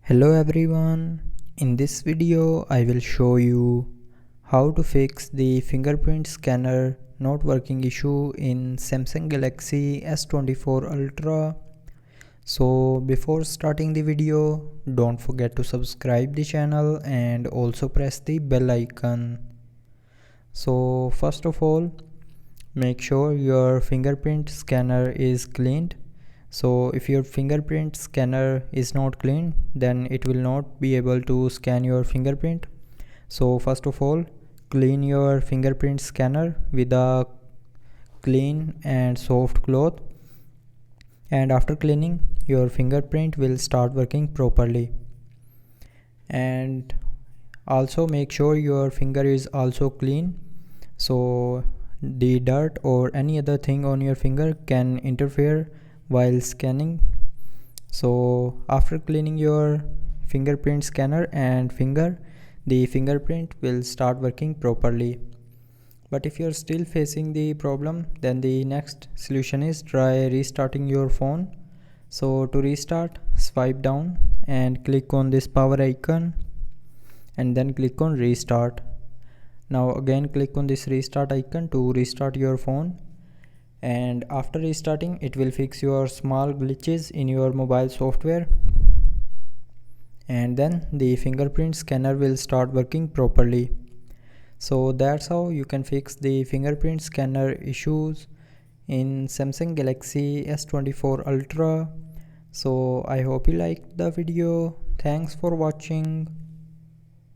Hello everyone, in this video I will show you how to fix the fingerprint scanner not working issue in Samsung Galaxy S24 Ultra. So before starting the video, don't forget to subscribe the channel and also press the bell icon. So first of all, make sure your fingerprint scanner is cleaned. So if your fingerprint scanner is not clean, then it will not be able to scan your fingerprint. So first of all, clean your fingerprint scanner with a clean and soft cloth, and after cleaning, your fingerprint will start working properly. And also make sure your finger is also clean, so the dirt or any other thing on your finger can interfere while scanning. So after cleaning your fingerprint scanner and finger, the fingerprint will start working properly. But if you're still facing the problem, then the next solution is try restarting your phone. So to restart, swipe down and click on this power icon and then click on restart. Now again click on this restart icon to restart your phone, and after restarting it will fix your small glitches in your mobile software, and then the fingerprint scanner will start working properly. So that's how you can fix the fingerprint scanner issues in Samsung Galaxy S24 Ultra. So I hope you liked the video. Thanks for watching.